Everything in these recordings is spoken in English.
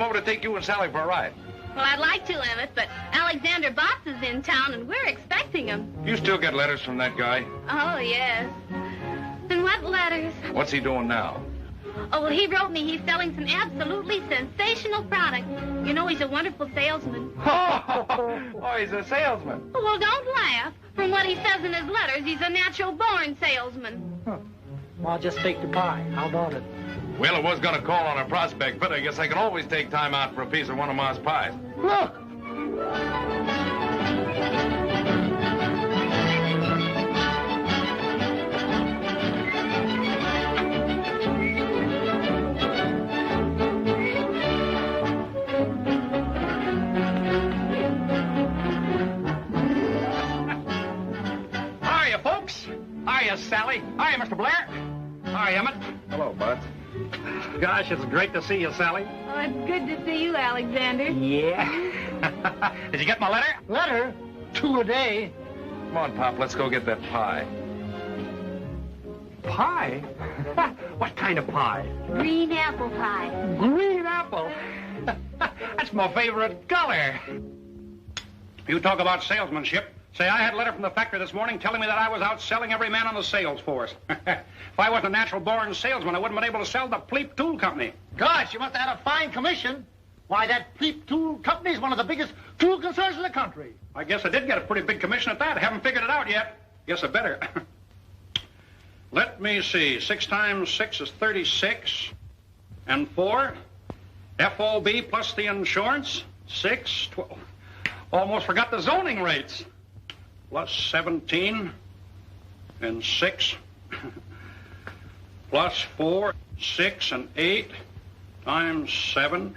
To take you and Sally for a ride. Well, I'd like to, Emmett, but Alexander Botts is in town, and we're expecting him. You still get letters from that guy? Oh, yes. And what letters? What's he doing now? Oh, well, he wrote me he's selling some absolutely sensational product. You know, he's a wonderful salesman. Oh, he's a salesman. Oh, well, don't laugh. From what he says in his letters, he's a natural-born salesman. Huh. Well, I'll just take the pie. How about it? Well, I was going to call on a prospect, but I guess I can always take time out for a piece of one of Ma's pies. Look! Hiya, folks. Hiya, Sally. Hiya, Mr. Blair. Hi, Emmett. Hello, Bud. Gosh, it's great to see you, Sally. Oh, it's good to see you, Alexander. Yeah. Did you get my letter? Letter? 2 a day. Come on, Pop, let's go get that pie. Pie? What kind of pie? Green apple pie. Green apple? That's my favorite color. You talk about salesmanship. Say, I had a letter from the factory this morning telling me that I was out selling every man on the sales force. If I wasn't a natural-born salesman, I wouldn't have been able to sell the Pleep Tool Company. Gosh, you must have had a fine commission. Why, that Pleep Tool Company is one of the biggest tool concerns in the country. I guess I did get a pretty big commission at that. I haven't figured it out yet. Guess I better. Let me see. 6 times 6 is 36. And 4. FOB plus the insurance. 6, 12. Almost forgot the zoning rates. Plus 17. And 6. Plus 4, 6, and 8. Times 7.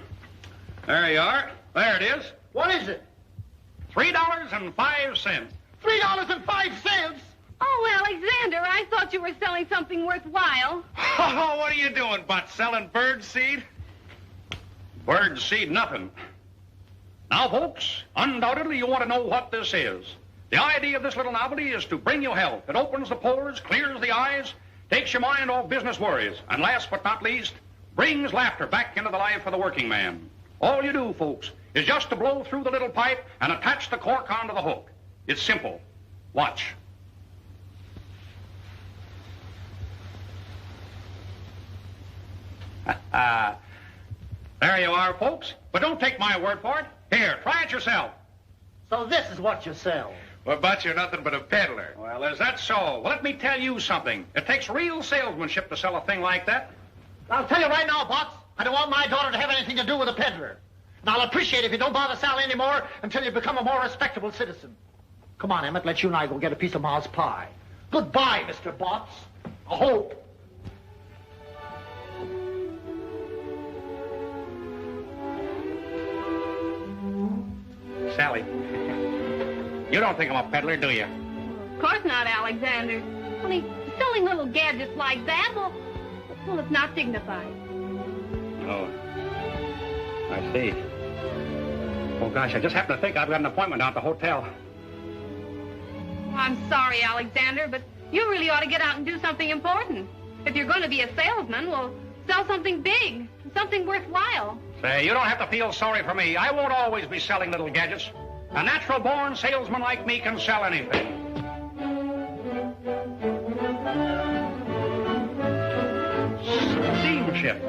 There you are. There it is. What is it? $3.05. $3.05? Oh, Alexander, I thought you were selling something worthwhile. Oh, what are you doing, Bud? Selling bird seed? Bird seed, nothing. Now, folks, undoubtedly you want to know what this is. The idea of this little novelty is to bring you health. It opens the pores, clears the eyes, takes your mind off business worries, and last but not least, brings laughter back into the life of the working man. All you do, folks, is just to blow through the little pipe and attach the cork onto the hook. It's simple. Watch. There you are, folks. But don't take my word for it. Here, try it yourself. So this is what you sell. Well, but you're nothing but a peddler. Well, is that so? Well, let me tell you something. It takes real salesmanship to sell a thing like that. I'll tell you right now, Botts, I don't want my daughter to have anything to do with a peddler. And I'll appreciate it if you don't bother Sally anymore until you become a more respectable citizen. Come on, Emmett, let you and I go get a piece of Ma's pie. Goodbye, Mr. Botts. I hope. Sally, you don't think I'm a peddler, do you? Of course not, Alexander. Only selling little gadgets like that, well, it's not dignified. Oh, I see. Oh, gosh, I just happened to think I've got an appointment down at the hotel. I'm sorry, Alexander, but you really ought to get out and do something important. If you're going to be a salesman, well, sell something big, something worthwhile. Say, you don't have to feel sorry for me. I won't always be selling little gadgets. A natural-born salesman like me can sell anything. Steamship.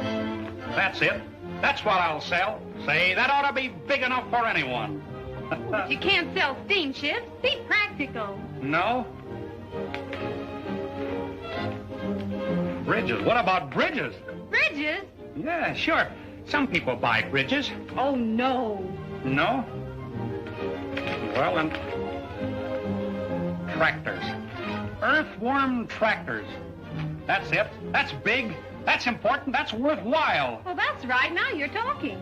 That's it. That's what I'll sell. Say, that ought to be big enough for anyone. But you can't sell steamships. Be practical. No? Bridges. What about bridges? Bridges? Yeah, sure. Some people buy bridges. Oh, no. No? Well, then... tractors. Earthworm tractors. That's it. That's big. That's important. That's worthwhile. Well, that's right. Now you're talking.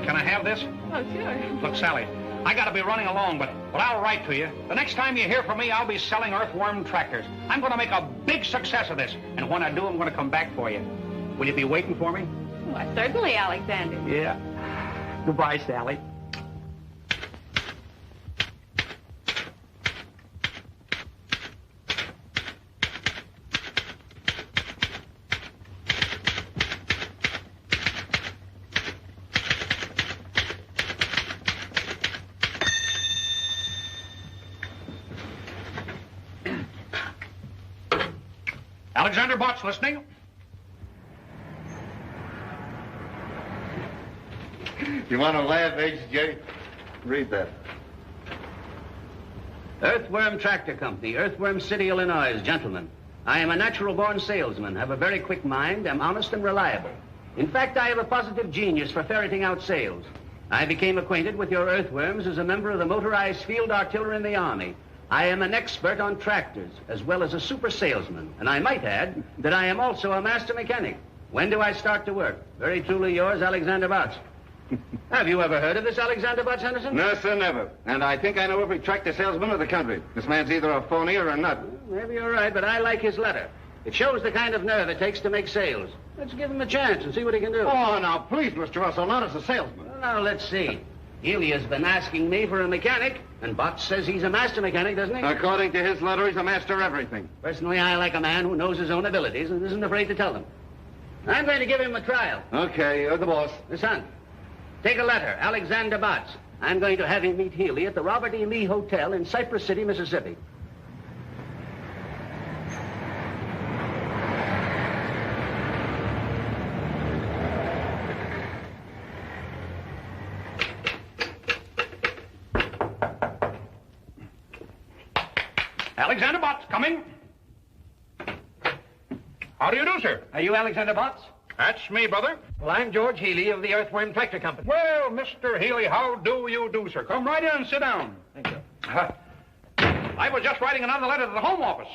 Can I have this? Oh, sure. Look, Sally, I gotta be running along, but I'll write to you. The next time you hear from me, I'll be selling earthworm tractors. I'm gonna make a big success of this, and when I do, I'm gonna come back for you. Will you be waiting for me? Why, certainly, Alexander. Yeah. Goodbye, Sally. Alexander Botts listening. You want to laugh, H.J.? Read that. Earthworm Tractor Company, Earthworm City, Illinois. Gentlemen, I am a natural-born salesman, have a very quick mind, am honest and reliable. In fact, I have a positive genius for ferreting out sales. I became acquainted with your earthworms as a member of the motorized field artillery in the Army. I am an expert on tractors, as well as a super salesman, and I might add that I am also a master mechanic. When do I start to work? Very truly yours, Alexander Botts. Have you ever heard of this Alexander Botts, Henderson? No, sir, never. And I think I know every tractor salesman of the country. This man's either a phony or a nut. Well, maybe you're right, but I like his letter. It shows the kind of nerve it takes to make sales. Let's give him a chance and see what he can do. Oh, now, please, Mr. Russell, not as a salesman. Well, now, let's see. Elia's been asking me for a mechanic, and Botts says he's a master mechanic, doesn't he? According to his letter, he's a master of everything. Personally, I like a man who knows his own abilities and isn't afraid to tell them. I'm going to give him a trial. Okay, you're the boss. Son, take a letter, Alexander Botts. I'm going to have him meet Healy at the Robert E. Lee Hotel in Cypress City, Mississippi. Alexander Botts, coming. How do you do, sir? Are you Alexander Botts? That's me, brother. Well, I'm George Healy of the Earthworm Tractor Company. Well, Mr. Healy, how do you do, sir? Come right in and sit down. Thank you. I was just writing another letter to the Home Office.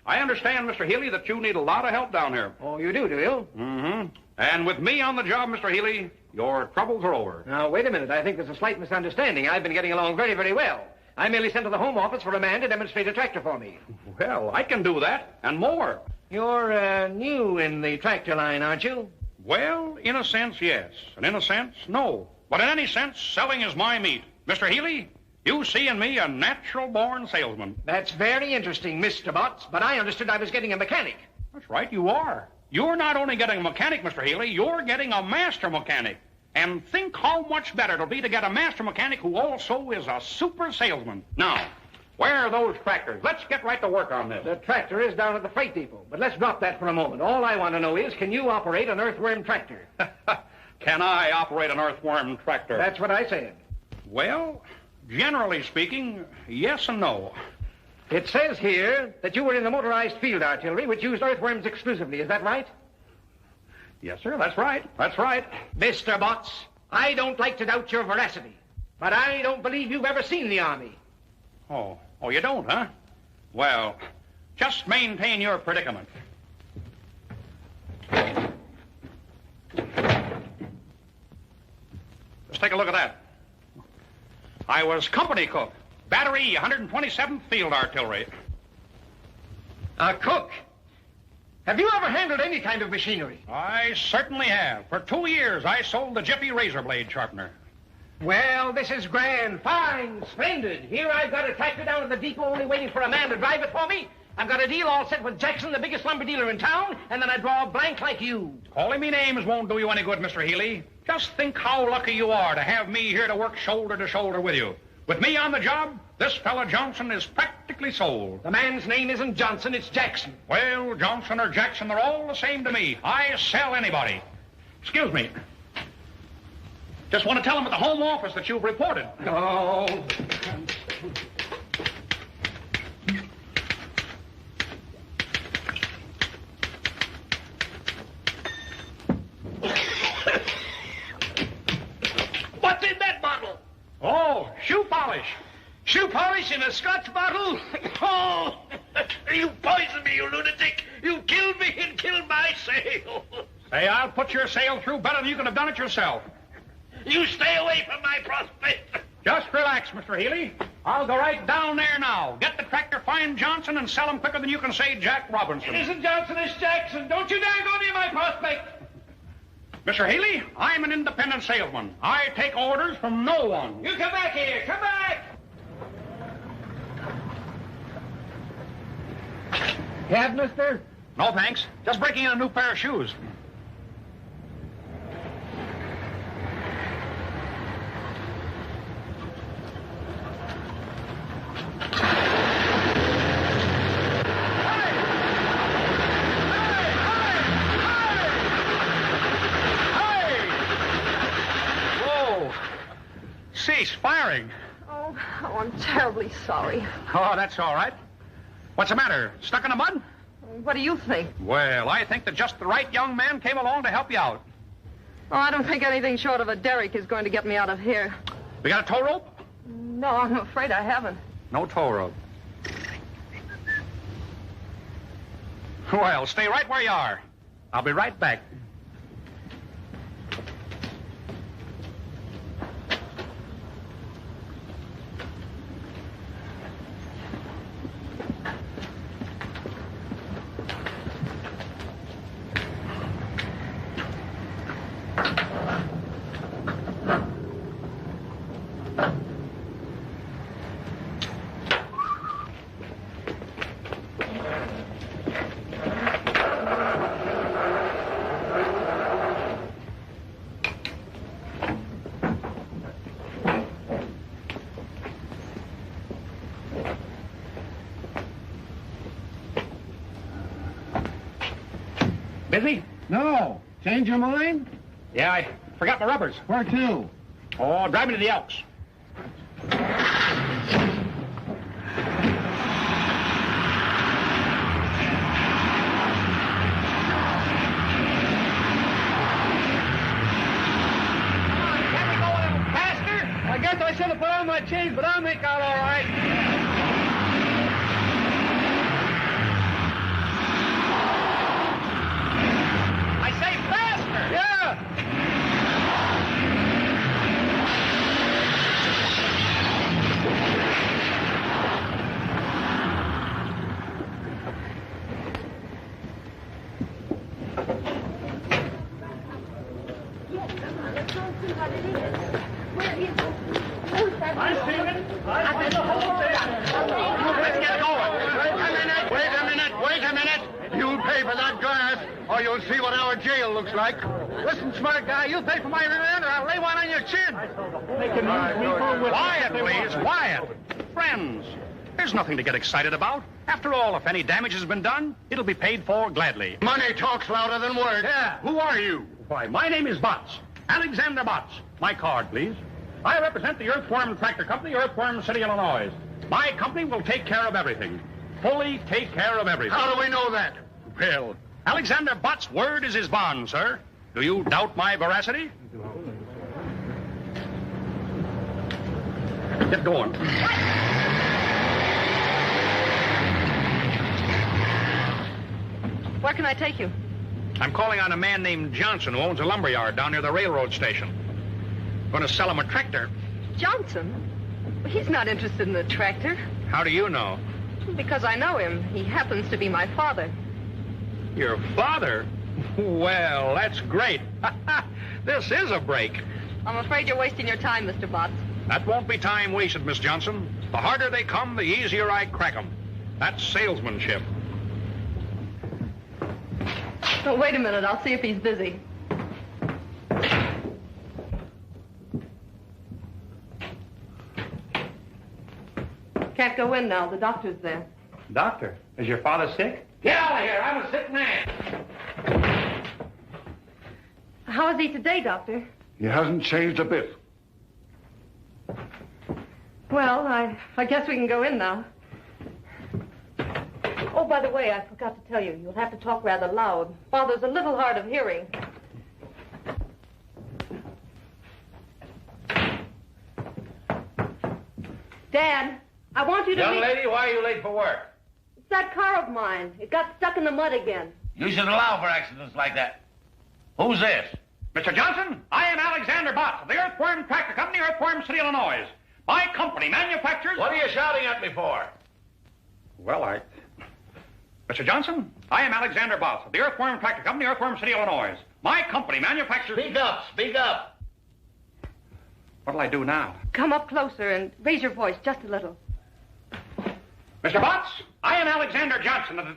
I understand, Mr. Healy, that you need a lot of help down here. Oh, you do you? Mm-hmm. And with me on the job, Mr. Healy, your troubles are over. Now, wait a minute. I think there's a slight misunderstanding. I've been getting along very, very well. I merely sent to the Home Office for a man to demonstrate a tractor for me. Well, I can do that, and more. You're new in the tractor line, aren't you? Well, in a sense, yes. And in a sense, no. But in any sense, selling is my meat. Mr. Healy, you see in me a natural-born salesman. That's very interesting, Mr. Botts, but I understood I was getting a mechanic. That's right, you are. You're not only getting a mechanic, Mr. Healy, you're getting a master mechanic. And think how much better it'll be to get a master mechanic who also is a super salesman. Now, where are those tractors? Let's get right to work on this. The tractor is down at the freight depot, but let's drop that for a moment. All I want to know is, can you operate an earthworm tractor? Can I operate an earthworm tractor? That's what I said. Well, generally speaking, yes and no. It says here that you were in the motorized field artillery, which used earthworms exclusively. Is that right? Yes, sir, that's right. That's right. Mr. Botts, I don't like to doubt your veracity, but I don't believe you've ever seen the Army. Oh, you don't, huh? Well, just maintain your predicament. Let's take a look at that. I was company cook. Battery 127th Field Artillery. Cook, have you ever handled any kind of machinery? I certainly have. For 2 years, I sold the Jiffy razor blade sharpener. Well, this is grand, fine, splendid. Here I've got a tractor down at the depot only waiting for a man to drive it for me. I've got a deal all set with Jackson, the biggest lumber dealer in town, and then I draw a blank like you. Calling me names won't do you any good, Mr. Healy. Just think how lucky you are to have me here to work shoulder to shoulder with you. With me on the job, this fella Johnson is practically sold. The man's name isn't Johnson, it's Jackson. Well, Johnson or Jackson, they're all the same to me. I sell anybody. Excuse me. Just want to tell them at the home office that you've reported. Oh. What's in that bottle? Oh, shoe polish. Shoe polish in a Scotch bottle? Oh, you poisoned me, you lunatic. You killed me and killed my sale. Say, I'll put your sale through better than you could have done it yourself. You stay away from my prospect. Just relax, Mr. Healy. I'll go right down there now. Get the tractor, find Johnson, and sell him quicker than you can say Jack Robinson. It isn't Johnson, it's Jackson. Don't you dare go near my prospect. Mr. Healy, I'm an independent salesman. I take orders from no one. You come back here. Come back. Cab, mister? No, thanks. Just breaking in a new pair of shoes. Cease firing. Oh, I'm terribly sorry. Oh, that's all right. What's the matter? Stuck in the mud? What do you think? Well, I think that just the right young man came along to help you out. Oh, I don't think anything short of a derrick is going to get me out of here. We got a tow rope? No, I'm afraid I haven't. No tow rope. Well, stay right where you are. I'll be right back. Busy? No. Change your mind? Yeah, I forgot my rubbers. Where to? Oh, drive me to the Elks. Can we go a little faster? I guess I should have put on my chains, but I'll make out all right. Or you'll see what our jail looks like. Listen, smart guy, you pay for my remand or I'll lay one on your chin. Quiet, please, quiet. Friends, there's nothing to get excited about. After all, if any damage has been done, it'll be paid for gladly. Money talks louder than words. Yeah. Who are you? Why, my name is Botts. Alexander Botts. My card, please. I represent the Earthworm Tractor Company, Earthworm City, Illinois. My company will take care of everything. Fully take care of everything. How do we know that? Well, Alexander Botts' word is his bond, sir. Do you doubt my veracity? Get going. Where can I take you? I'm calling on a man named Johnson who owns a lumberyard down near the railroad station. Going to sell him a tractor. Johnson? He's not interested in the tractor. How do you know? Because I know him. He happens to be my father. Your father? Well, that's great. This is a break. I'm afraid you're wasting your time, Mr. Botts. That won't be time wasted, Miss Johnson. The harder they come, the easier I crack them. That's salesmanship. Oh, wait a minute. I'll see if he's busy. Can't go in now. The doctor's there. Doctor, is your father sick? Get out of here. I'm a sick man. How is he today, Doctor? He hasn't changed a bit. Well, I guess we can go in now. Oh, by the way, I forgot to tell you. You'll have to talk rather loud. Father's a little hard of hearing. Dad, I want you to Young lady, why are you late for work? It's that car of mine. It got stuck in the mud again. You should allow for accidents like that. Who's this? Mr. Johnson, I am Alexander Botts of the Earthworm Tractor Company, Earthworm City, Illinois. My company manufactures... What are you shouting at me for? Well, Mr. Johnson, I am Alexander Botts of the Earthworm Tractor Company, Earthworm City, Illinois. My company manufactures... Speak up, speak up. What'll I do now? Come up closer and raise your voice just a little. Mr. Botts, I am Alexander Johnson of the...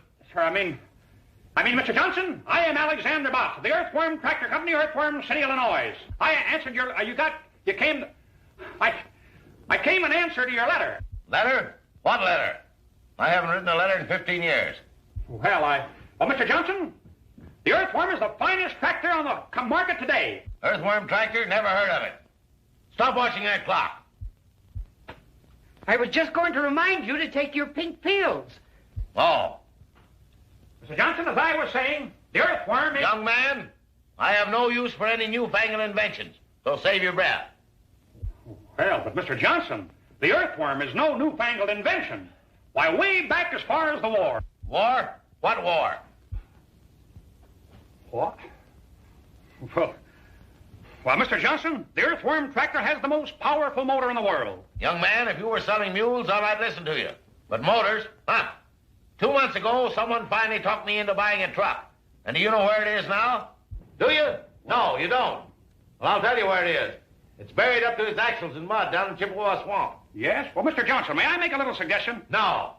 Mr. Johnson, I am Alexander Botts of the Earthworm Tractor Company, Earthworm City, Illinois. I answered your... I came in answer to your letter. Letter? What letter? I haven't written a letter in 15 years. Well, Mr. Johnson, the Earthworm is the finest tractor on the market today. Earthworm tractor? Never heard of it. Stop watching that clock. I was just going to remind you to take your pink pills. Oh. Mr. Johnson, as I was saying, the Earthworm is... Young man, I have no use for any newfangled inventions, so save your breath. Well, but Mr. Johnson, the Earthworm is no newfangled invention. Why, way back as far as the war. War? What war? What? Well, Mr. Johnson, the Earthworm tractor has the most powerful motor in the world. Young man, if you were selling mules, I might listen to you. But motors, huh? 2 months ago, someone finally talked me into buying a truck. And do you know where it is now? Do you? No, you don't. Well, I'll tell you where it is. It's buried up to its axles in mud down in Chippewa Swamp. Yes? Well, Mr. Johnson, may I make a little suggestion? No.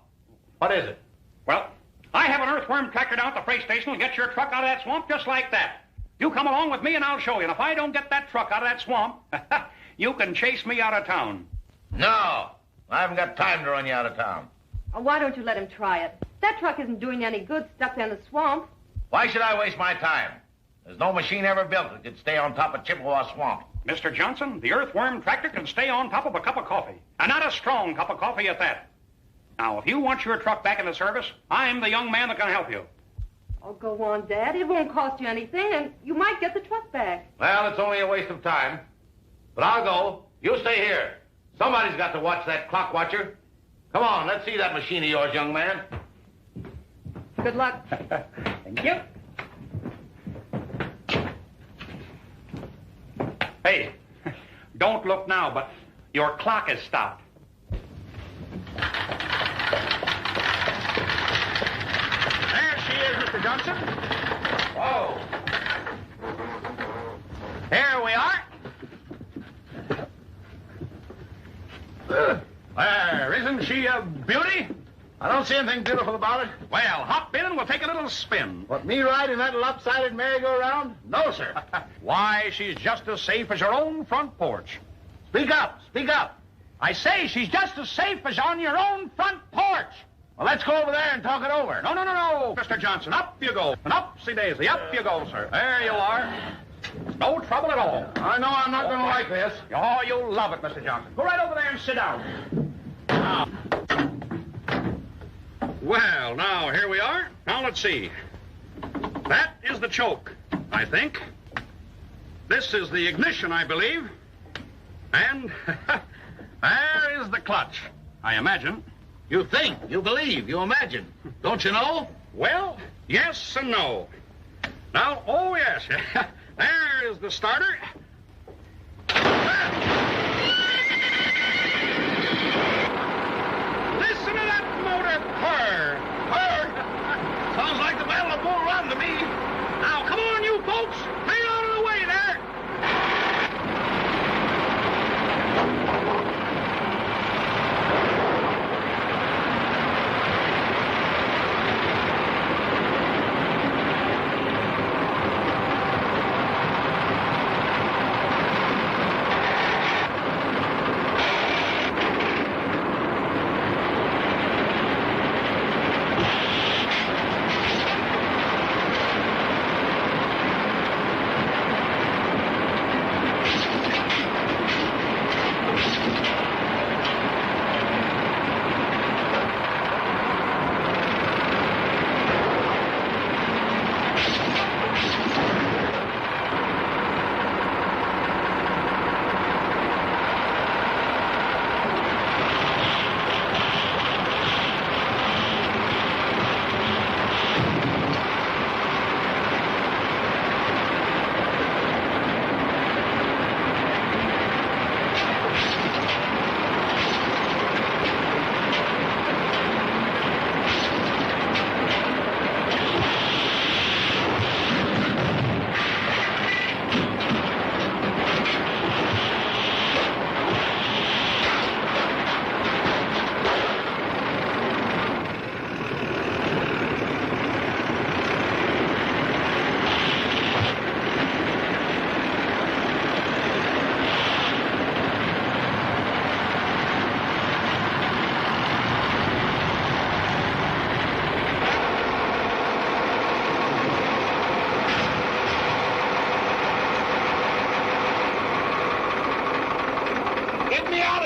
What is it? Well, I have an Earthworm tractor down at the freight station. Will get your truck out of that swamp just like that. You come along with me and I'll show you. And if I don't get that truck out of that swamp, you can chase me out of town. No. I haven't got time to run you out of town. Oh, why don't you let him try it? That truck isn't doing any good stuck there in the swamp. Why should I waste my time? There's no machine ever built that could stay on top of Chippewa Swamp. Mr. Johnson, the Earthworm tractor can stay on top of a cup of coffee. And not a strong cup of coffee at that. Now, if you want your truck back in the service, I'm the young man that can help you. Oh, go on, Dad. It won't cost you anything, and you might get the truck back. Well, it's only a waste of time. But I'll go. You stay here. Somebody's got to watch that clock watcher. Come on, let's see that machine of yours, young man. Good luck. Thank you. Hey, don't look now, but your clock is stopped. There she is, Mr. Johnson. Whoa. Here we are. There, isn't she a beauty? I don't see anything beautiful about it. Well, hop in and we'll take a little spin. What, me riding that lopsided merry-go-round? No, sir. Why, she's just as safe as your own front porch. Speak up, speak up. I say she's just as safe as on your own front porch. Well, let's go over there and talk it over. No, Mr. Johnson. Up you go. And upsy-daisy. Up you go, sir. There you are. No trouble at all. I know I'm not going to like this. Oh, you'll love it, Mr. Johnson. Go right over there and sit down. Now. Well, now, here we are. Now, let's see. That is the choke, I think. This is the ignition, I believe. And there is the clutch, I imagine. You think, you believe, you imagine. Don't you know? Well, yes and no. Now, oh, yes. There is the starter.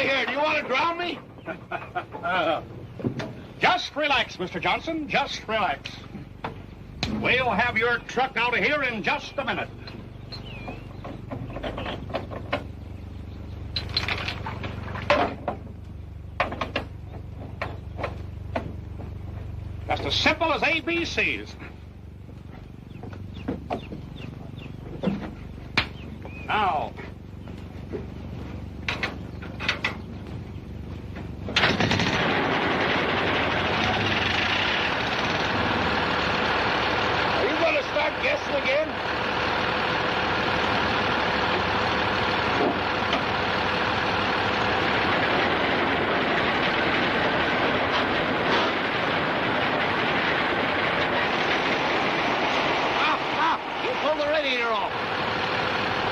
here. Do you want to drown me? Just relax, Mr. Johnson. Just relax. We'll have your truck out of here in just a minute. Just as simple as ABCs. Now. Are you going to start guessing again? You pulled the radiator off.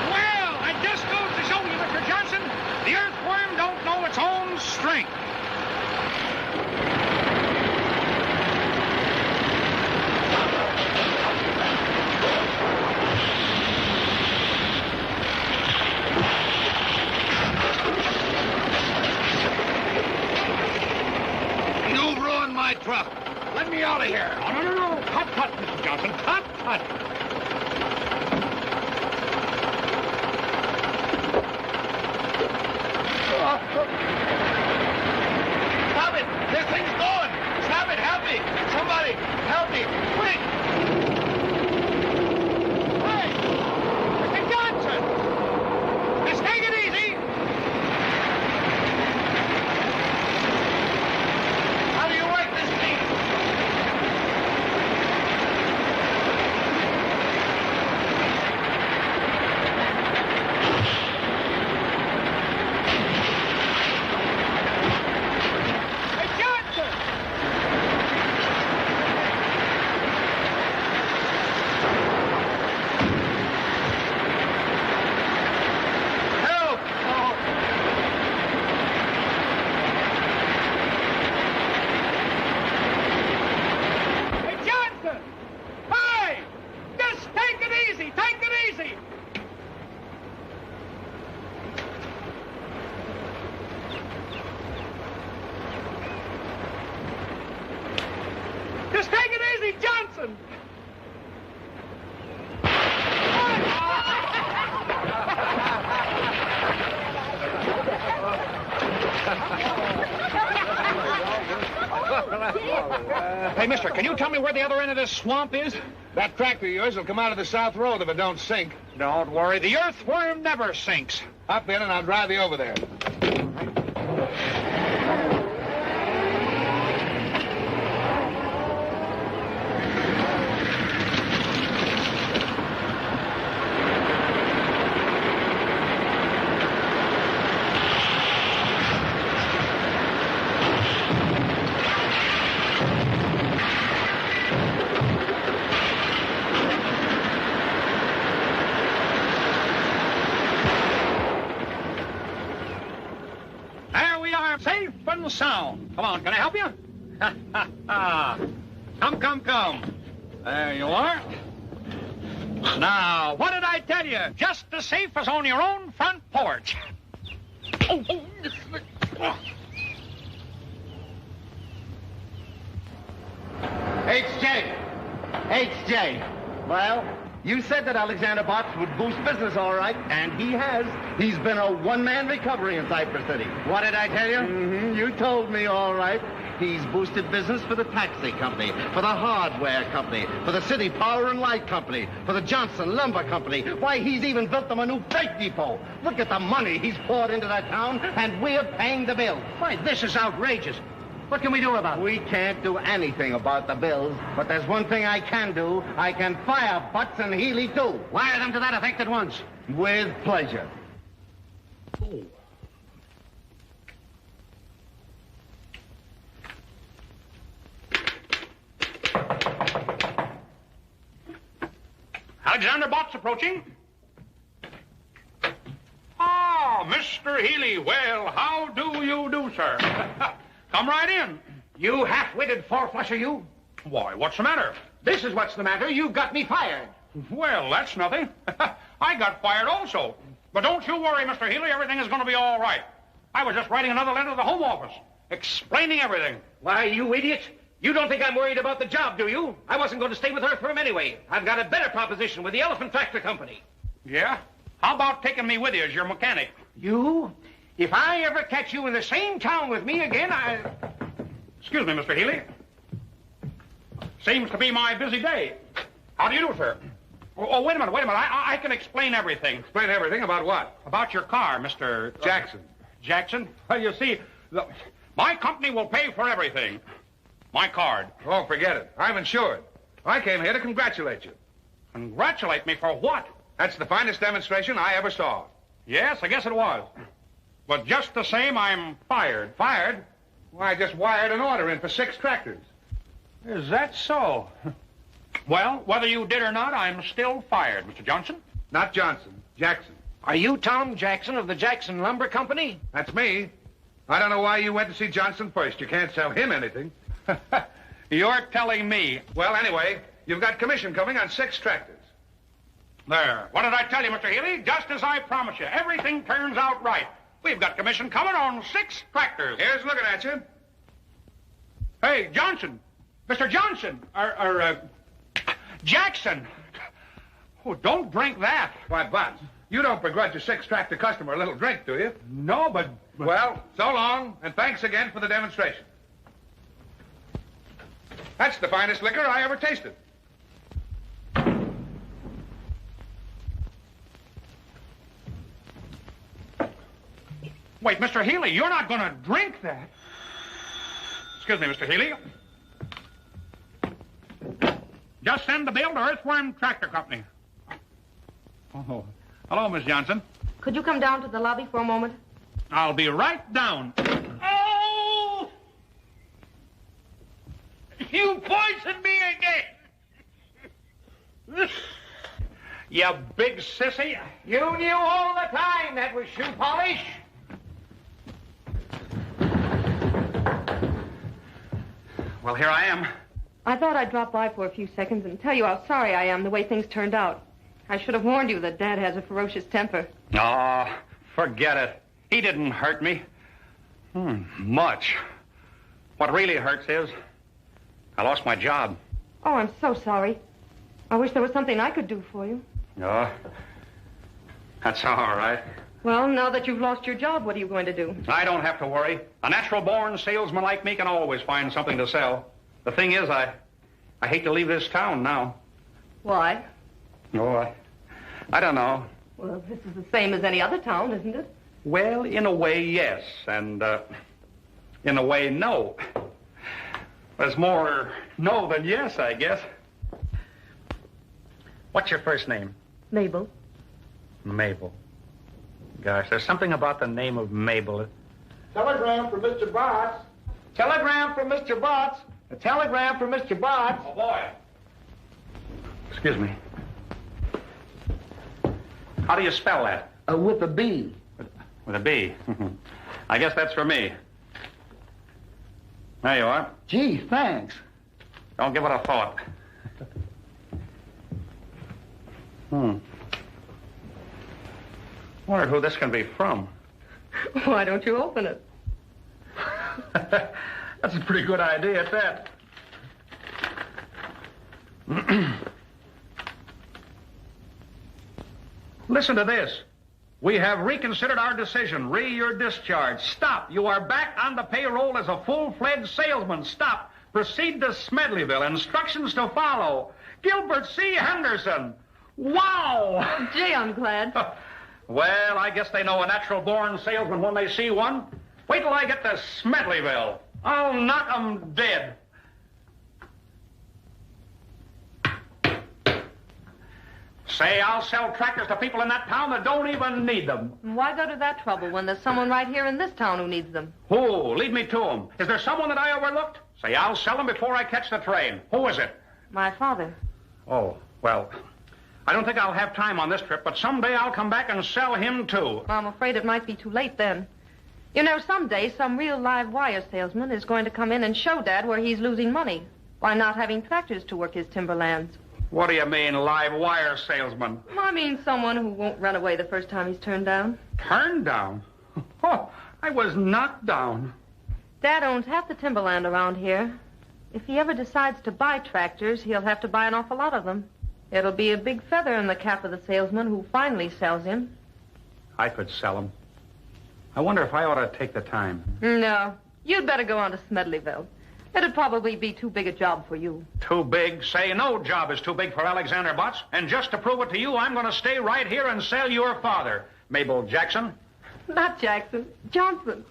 Well, it just goes to show you, Mr. Johnson, the earthworm don't know its own strength. You've ruined my truck. Let me out of here. No. Cut, Mr. Johnson. Cut. Stop it! This thing's going! Stop it! Help me! Somebody! Help me! Quick! Hey! Mr. Johnson! Just take it easy! How do you work this thing? Hey, Johnson! Help! Oh. Hey, Johnson! Hey! Just take it easy! Take it easy! Just take it easy, Johnson! Hey, mister, can you tell me where the other end of this swamp is? That tractor of yours will come out of the south road if it don't sink. Don't worry, the earthworm never sinks. Hop in and I'll drive you over there. There we are, safe and sound. Come on, can I help you? Come. There you are. Now, what did I tell you? Just as safe as on your own front porch. H.J. Well, you said that Alexander Botts would boost business all right, and he has. He's been a one-man recovery in Cypress City. What did I tell you? Mm-hmm. You told me all right. He's boosted business for the taxi company, for the hardware company, for the city power and light company, for the Johnson Lumber Company. Why, he's even built them a new freight depot. Look at the money he's poured into that town, and we're paying the bill. Why, this is outrageous. What can we do about it? We can't do anything about the bills, but there's one thing I can do. I can fire Butts and Healy, too. Wire them to that effect at once. With pleasure. Alexander Botts approaching. Ah, Mr. Healy. Well, how do you do, sir? Come right in. You half-witted four-flusher, you. Why, what's the matter? This is what's the matter. You've got me fired. Well, that's nothing. I got fired also. But don't you worry, Mr. Healy. Everything is going to be all right. I was just writing another letter to the Home Office, explaining everything. Why, you idiot. You don't think I'm worried about the job, do you? I wasn't going to stay with Earthworm anyway. I've got a better proposition with the Elephant Tractor Company. Yeah? How about taking me with you as your mechanic? You? If I ever catch you in the same town with me again, Excuse me, Mr. Healy. Seems to be my busy day. How do you do, sir? Oh, wait a minute. I can explain everything. Explain everything about what? About your car, Mr. Jackson. Jackson? Well, you see, my company will pay for everything. My card. Oh, forget it. I'm insured. I came here to congratulate you. Congratulate me for what? That's the finest demonstration I ever saw. Yes, I guess it was. But just the same, I'm fired. Fired? Why, I just wired an order in for 6 tractors. Is that so? Well, whether you did or not, I'm still fired, Mr. Johnson. Not Johnson. Jackson. are you Tom Jackson of the Jackson Lumber Company? That's me. I don't know why you went to see Johnson first. You can't sell him anything. You're telling me. Well, anyway, you've got commission coming on 6 tractors. There. What did I tell you, Mr. Healy? Just as I promised you. Everything turns out right. We've got commission coming on 6 tractors. Here's looking at you. Hey, Johnson. Mr. Johnson. Jackson. Oh, don't drink that. Why, Butts, you don't begrudge a 6 tractor customer a little drink, do you? No, but... Well, so long, and thanks again for the demonstration. That's the finest liquor I ever tasted. Wait, Mr. Healy, you're not going to drink that. Excuse me, Mr. Healy. Just send the bill to Earthworm Tractor Company. Oh, hello, Miss Johnson. Could you come down to the lobby for a moment? I'll be right down. Oh! You poisoned me again! You big sissy. You knew all the time that was shoe polish. Well, here I am. I thought I'd drop by for a few seconds and tell you how sorry I am the way things turned out. I should have warned you that Dad has a ferocious temper. Oh, forget it. He didn't hurt me. Much. What really hurts is I lost my job. Oh, I'm so sorry. I wish there was something I could do for you. Oh, that's all right. Well, now that you've lost your job, what are you going to do? I don't have to worry. A natural-born salesman like me can always find something to sell. The thing is, I hate to leave this town now. Why? Oh, I don't know. Well, this is the same as any other town, isn't it? Well, in a way, yes, and in a way, no. There's more no than yes, I guess. What's your first name? Mabel. Mabel. Gosh, there's something about the name of Mabel. Telegram for Mr. Botts. Telegram for Mr. Botts. A telegram for Mr. Botts. Oh, boy. Excuse me. How do you spell that? With a B. With a B. I guess that's for me. There you are. Gee, thanks. Don't give it a thought. Wonder who this can be from. Why don't you open it? That's a pretty good idea at that. Listen to this. We have reconsidered our decision. You're discharged. Stop. You are back on the payroll as a full-fledged salesman. Stop. Proceed to Smedleyville. Instructions to follow. Gilbert C. Henderson. Wow! Gee, I'm glad. Well, I guess they know a natural-born salesman when they see one. Wait till I get to Smedleyville. I'll knock 'em dead. Say, I'll sell tractors to people in that town that don't even need them. Why go to that trouble when there's someone right here in this town who needs them? Who? Lead me to them. Is there someone that I overlooked? Say, I'll sell them before I catch the train. Who is it? My father. Oh, well, I don't think I'll have time on this trip, but someday I'll come back and sell him, too. I'm afraid it might be too late then. You know, someday some real live wire salesman is going to come in and show Dad where he's losing money by not having tractors to work his timberlands. What do you mean, live wire salesman? I mean someone who won't run away the first time he's turned down. Turned down? Oh, I was knocked down. Dad owns half the timberland around here. If he ever decides to buy tractors, he'll have to buy an awful lot of them. It'll be a big feather in the cap of the salesman who finally sells him. I could sell them. I wonder if I ought to take the time. No, you'd better go on to Smedleyville. It'd probably be too big a job for you. Too big? Say no job is too big for Alexander Butts. And just to prove it to you, I'm going to stay right here and sell your father, Mabel Jackson. Not Jackson, Johnson.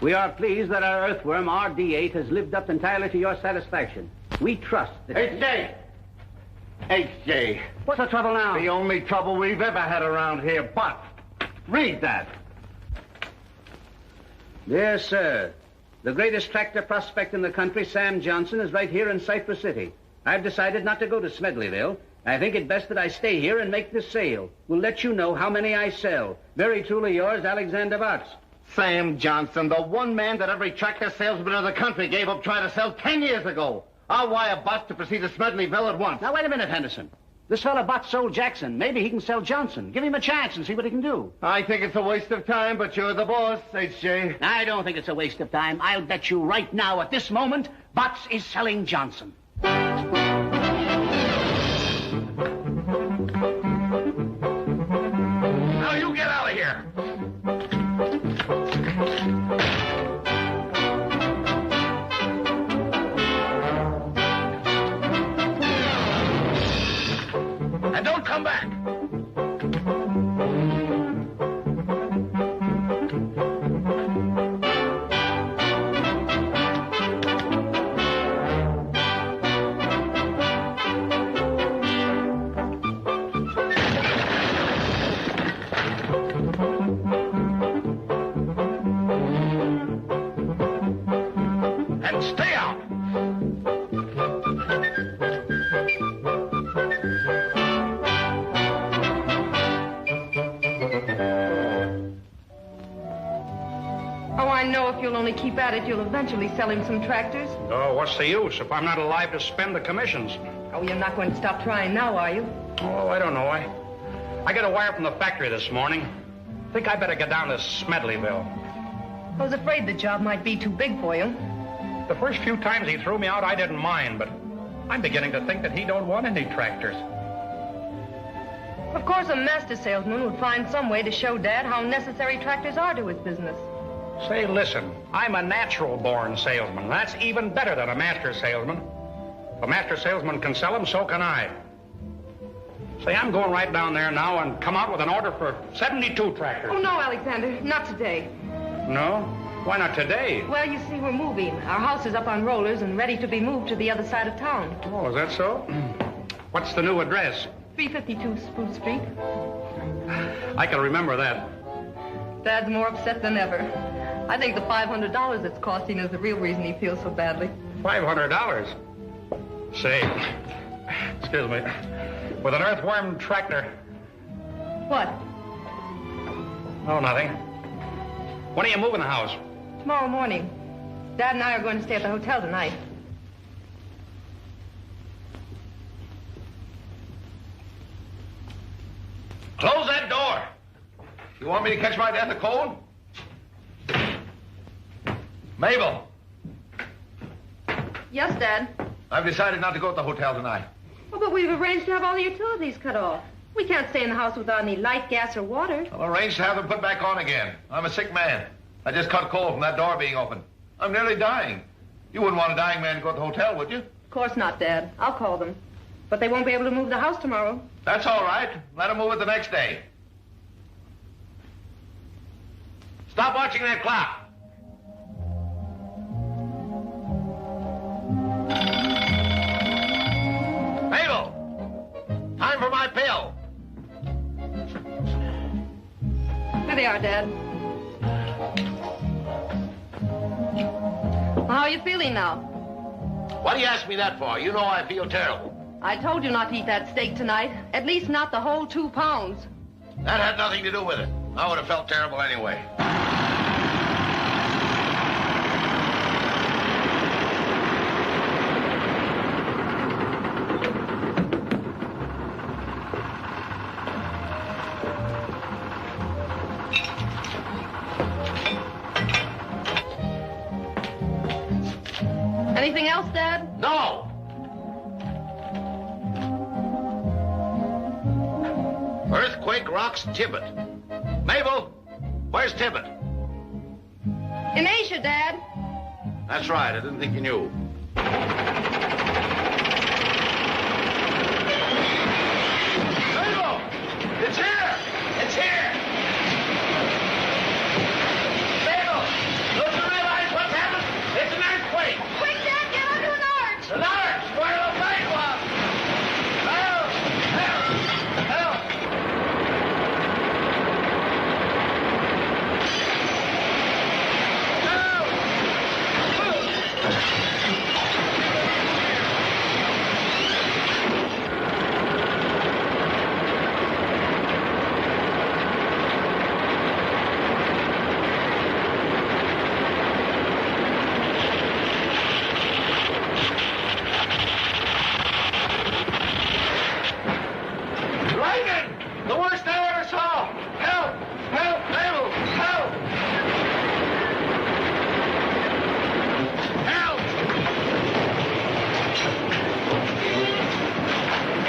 We are pleased that our earthworm, RD8, has lived up entirely to your satisfaction. We trust that... H.J. H.J. What's the trouble now? The only trouble we've ever had around here, Butts. Read that. Dear sir, the greatest tractor prospect in the country, Sam Johnson, is right here in Cypress City. I've decided not to go to Smedleyville. I think it best that I stay here and make this sale. We'll let you know how many I sell. Very truly yours, Alexander Butts. Sam Johnson, the one man that every tractor salesman in the country gave up trying to sell 10 years ago. I'll wire Butts to proceed to Smedleyville at once. Now, wait a minute, Henderson. This fella Butts sold Jackson. Maybe he can sell Johnson. Give him a chance and see what he can do. I think it's a waste of time, but you're the boss, H.J. I don't think it's a waste of time. I'll bet you right now, at this moment, Butts is selling Johnson. Now you get out of here. And don't come back. And stay out. Oh, I know if you'll only keep at it, you'll eventually sell him some tractors. Oh, what's the use if I'm not alive to spend the commissions? Oh, you're not going to stop trying now, are you? Oh, I don't know. I got a wire from the factory this morning. Think I better get down to Smedleyville. I was afraid the job might be too big for you. The first few times he threw me out, I didn't mind, but I'm beginning to think that he don't want any tractors. Of course, a master salesman would find some way to show Dad how necessary tractors are to his business. Say, listen, I'm a natural-born salesman. That's even better than a master salesman. If a master salesman can sell them, so can I. Say, I'm going right down there now and come out with an order for 72 tractors. Oh, no, Alexander, not today. No? Why not today? Well, you see, we're moving. Our house is up on rollers and ready to be moved to the other side of town. Oh, is that so? What's the new address? 352 Spruce Street. I can remember that. Dad's more upset than ever. I think the $500 it's costing is the real reason he feels so badly. $500? Say, excuse me, with an earthworm tractor. What? Oh, nothing. When are you moving the house? Tomorrow morning. Dad and I are going to stay at the hotel tonight. Close that door. You want me to catch my death of cold? Mabel, Yes, Dad. I've decided not to go to the hotel tonight. Oh, but we've arranged to have all the utilities cut off. We can't stay in the house without any light, gas, or water. I'll arrange to have them put back on again. I'm a sick man. I just caught cold from that door being open. I'm nearly dying. You wouldn't want a dying man to go to the hotel, would you? Of course not, Dad. I'll call them. But they won't be able to move the house tomorrow. That's all right. Let them move it the next day. Stop watching that clock. Mabel! Time for my pill. Here they are, Dad. Well, how are you feeling now? What do you ask me that for? You know I feel terrible. I told you not to eat that steak tonight. At least not the whole 2 pounds. That had nothing to do with it. I would have felt terrible anyway. Anything else, Dad? No! Earthquake rocks Tibbet. Mabel, where's Tibbet? In Asia, Dad. That's right, I didn't think you knew. Mabel! It's here! It's here! Mabel! Don't you realize what's happened? It's an earthquake! Quick, Dad, get under an arch! An arch! Where the plane was! Help! Help! Help! Lightning! The worst I ever saw! Help! Help! Mabel! Help! Help!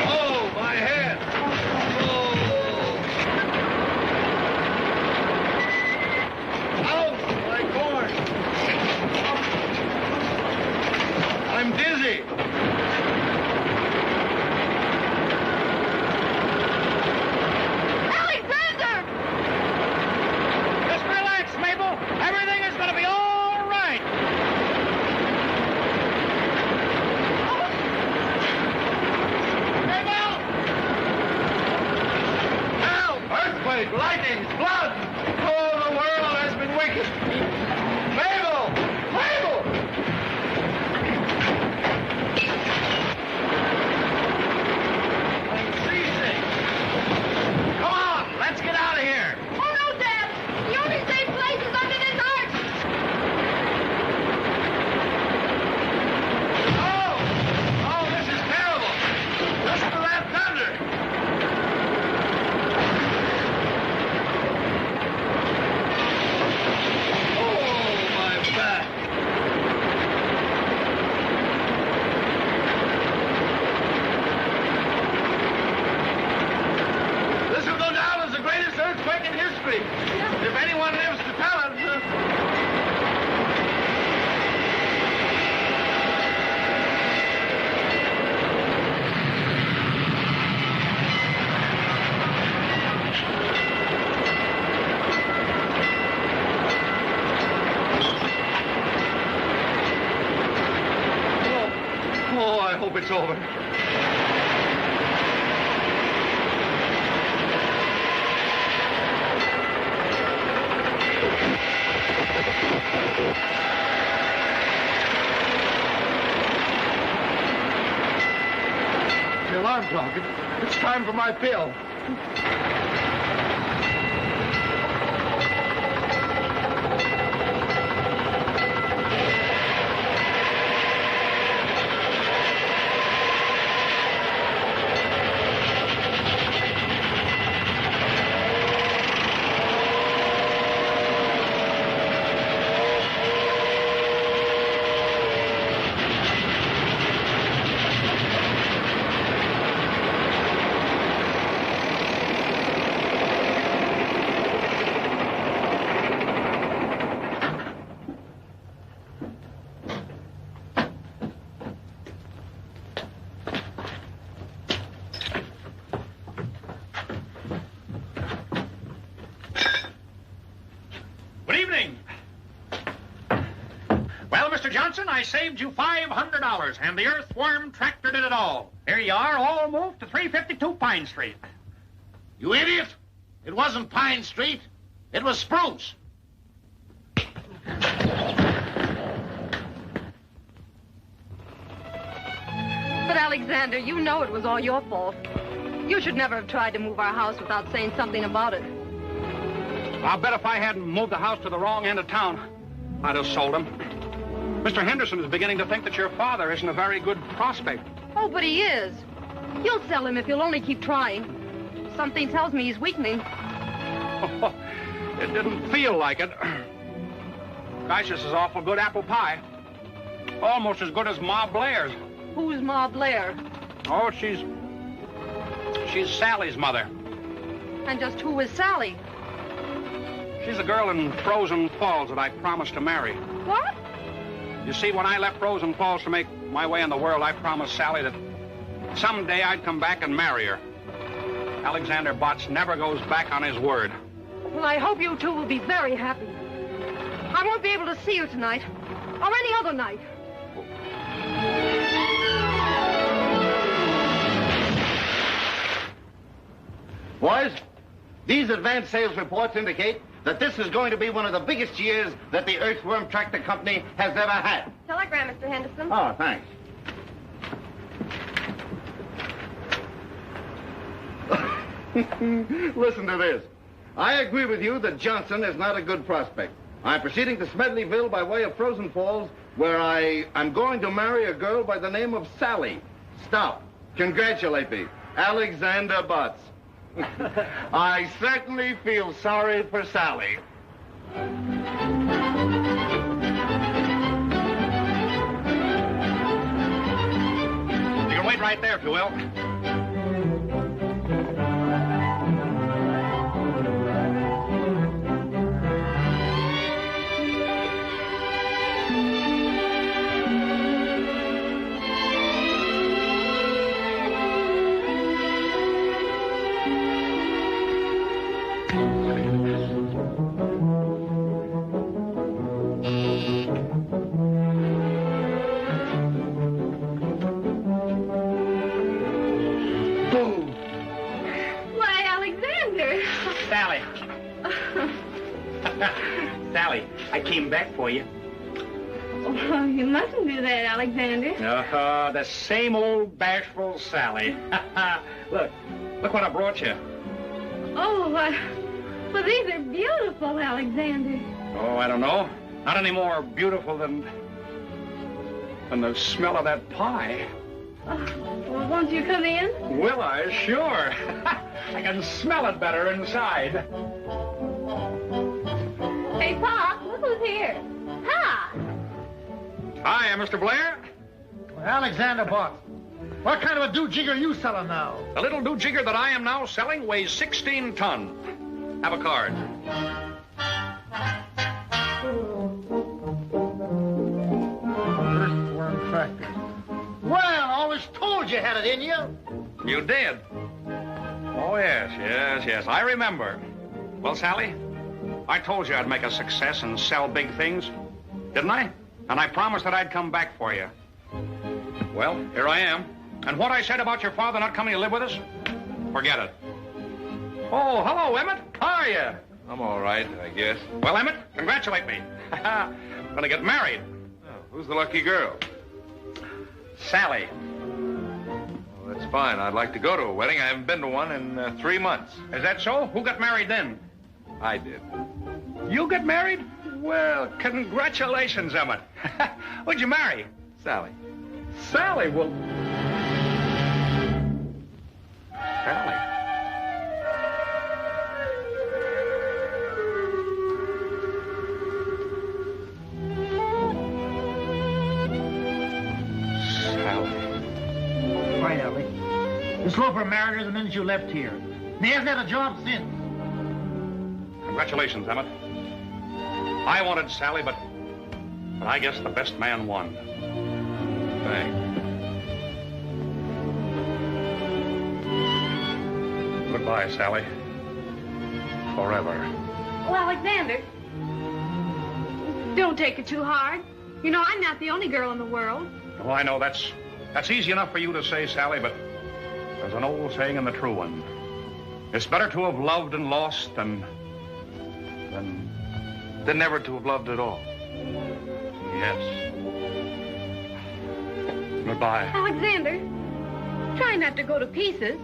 Oh, my head! Oh! Ouch! My corn! I'm dizzy! Alexander! Just relax, Mabel. Everything is going to be all right. Mabel! Help! Earthquake! Lightning! Blood! Oh, the world has been wicked! Mabel! Mabel! I'm freezing! Come on! Let's get out of here! Oh, no, Dad! The only safe place is under this arch! Oh! Oh, this is terrible! Listen to that thunder! Oh, my back! This will go down as the greatest earthquake in history. If anyone lives to tell it. Oh, I hope it's over. The alarm clock. It's time for my pill. Good evening. Well, Mr. Johnson, I saved you $500, and the Earthworm Tractor did it all. Here you are, all moved to 352 Pine Street. You idiot! It wasn't Pine Street. It was Spruce. But, Alexander, you know it was all your fault. You should never have tried to move our house without saying something about it. I'll bet if I hadn't moved the house to the wrong end of town, I'd have sold him. Mr. Henderson is beginning to think that your father isn't a very good prospect. Oh, but he is. You'll sell him if you'll only keep trying. Something tells me he's weakening. It didn't feel like it. Gosh, this is awful good apple pie. Almost as good as Ma Blair's. Who's Ma Blair? Oh, she's Sally's mother. And just who is Sally? She's the girl in Frozen Falls that I promised to marry. What? You see, when I left Frozen Falls to make my way in the world, I promised Sally that someday I'd come back and marry her. Alexander Botts never goes back on his word. Well, I hope you two will be very happy. I won't be able to see you tonight, or any other night. Boys, these advance sales reports indicate that this is going to be one of the biggest years that the Earthworm Tractor Company has ever had. Telegram, Mr. Henderson. Oh, thanks. Listen to this. I agree with you that Johnson is not a good prospect. I'm proceeding to Smedleyville by way of Frozen Falls, where I'm going to marry a girl by the name of Sally. Stop. Congratulate me. Alexander Botts. I certainly feel sorry for Sally. You can wait right there, if you will. Sally, I came back for you. Oh, you mustn't do that, Alexander. The same old bashful Sally. Look what I brought you. Oh, well, these are beautiful, Alexander. Oh, I don't know. Not any more beautiful than the smell of that pie. Well, won't you come in? Will I? Sure. I can smell it better inside. Hey, Pop, look who's here. Hi. Hi, Mr. Blair. Alexander Botts, what kind of a do-jigger are you selling now? The little do-jigger that I am now selling weighs 16 ton. Have a card. Earthworm Tractor. Well, I always told you had it in you. You did? Oh, yes. I remember. Well, Sally, I told you I'd make a success and sell big things, didn't I? And I promised that I'd come back for you. Well, here I am. And what I said about your father not coming to live with us, forget it. Oh, hello, Emmett. How are you? I'm all right, I guess. Well, Emmett, congratulate me. I'm gonna get married. Oh, who's the lucky girl? Sally. Well, that's fine. I'd like to go to a wedding. I haven't been to one in 3 months. Is that so? Who got married then? I did. You got married? Well, congratulations, Emmett. Who'd you marry? Sally. Sally, well... Sally. Right, Ellie. This loafer married her the minute you left here. And he hasn't had a job since. Congratulations, Emmett. I wanted Sally, but I guess the best man won. Thanks. Goodbye, Sally. Forever. Oh, Alexander. Don't take it too hard. You know, I'm not the only girl in the world. Oh, I know that's easy enough for you to say, Sally, but there's an old saying and the true one. It's better to have loved and lost than never to have loved at all. Yes. Goodbye. Alexander, try not to go to pieces.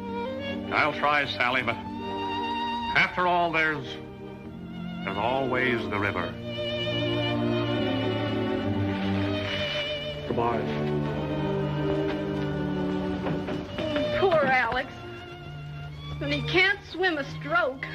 I'll try, Sally, but after all, there's always the river. Goodbye. Poor Alex. And he can't swim a stroke.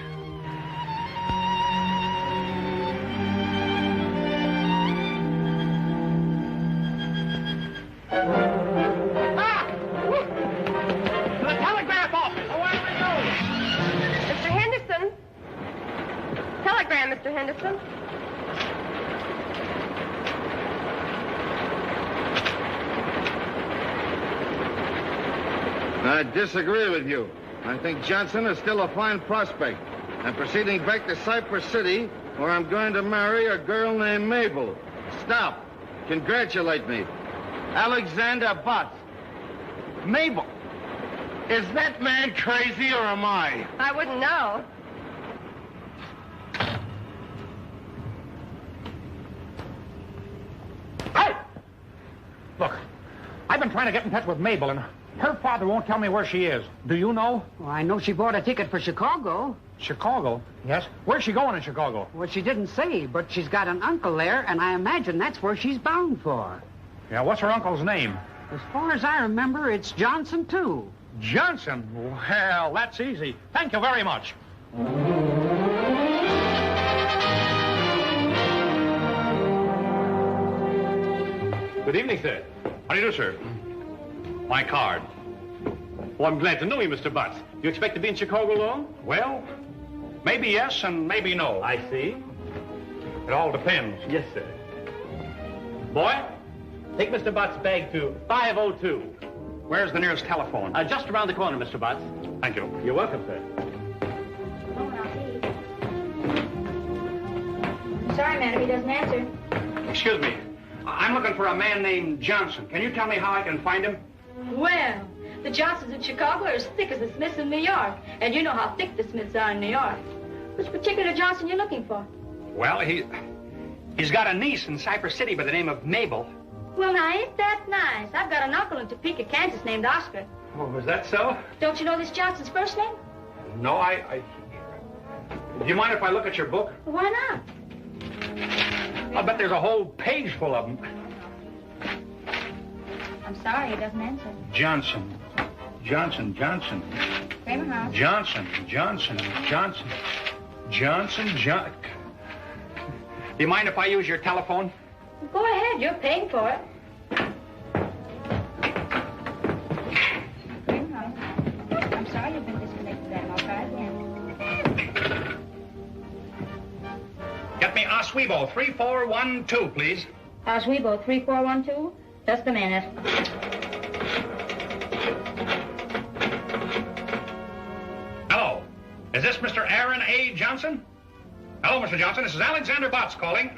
Mr. Henderson. I disagree with you. I think Johnson is still a fine prospect. I'm proceeding back to Cypress City, where I'm going to marry a girl named Mabel. Stop. Congratulate me. Alexander Butts. Mabel, is that man crazy or am I? I wouldn't know. Hey! Look, I've been trying to get in touch with Mabel, and her father won't tell me where she is. Do you know? Well, I know she bought a ticket for Chicago. Chicago? Yes. Where's she going in Chicago? Well, she didn't say, but she's got an uncle there, and I imagine that's where she's bound for. Yeah, what's her uncle's name? As far as I remember, it's Johnson, too. Johnson? Well, that's easy. Thank you very much. Good evening, sir. How do you do, sir? My card. Well, I'm glad to know you, Mr. Butts. You expect to be in Chicago long? Well, maybe yes and maybe no. I see. It all depends. Yes, sir. Boy, take Mr. Butts' bag to 502. Where's the nearest telephone? Just around the corner, Mr. Butts. Thank you. You're welcome, sir. Sorry, madam, he doesn't answer. Excuse me. I'm looking for a man named Johnson. Can you tell me how I can find him? Well, the Johnsons in Chicago are as thick as the Smiths in New York. And you know how thick the Smiths are in New York. Which particular Johnson you looking for? Well, he's got a niece in Cypress City by the name of Mabel. Well, now, ain't that nice? I've got an uncle in Topeka, Kansas named Oscar. Oh, is that so? Don't you know this Johnson's first name? No, Do you mind if I look at your book? Why not? I bet there's a whole page full of them. I'm sorry, he doesn't answer. Johnson. Kramer House. Johnson. Do you mind if I use your telephone? Go ahead, you're paying for it. Kramer House. I'm sorry you've been disconnected, madam. I'll try again. Get me Oswego 3412, please. Oswego 3412. Just a minute. Hello. Is this Mr. Aaron A. Johnson? Hello, Mr. Johnson. This is Alexander Botts calling.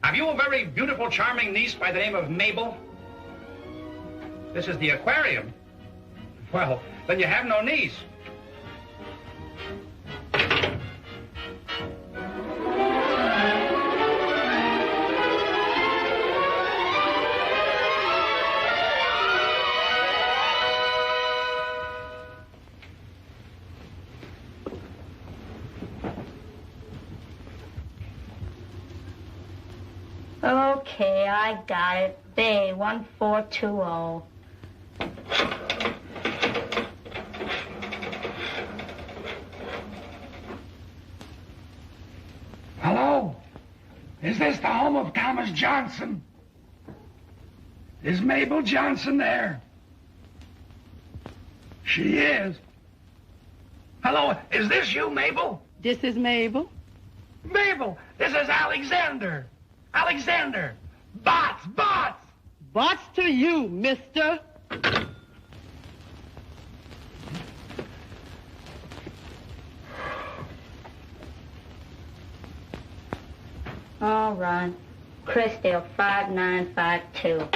Have you a very beautiful, charming niece by the name of Mabel? This is the aquarium. Well, then you have no niece. Okay, I got it. Bay 1420. Hello? Is this the home of Thomas Johnson? Is Mabel Johnson there? She is. Hello, is this you, Mabel? This is Mabel. Mabel, this is Alexander. Alexander. Botts. Botts to you, mister. All right. Crestdale 5952.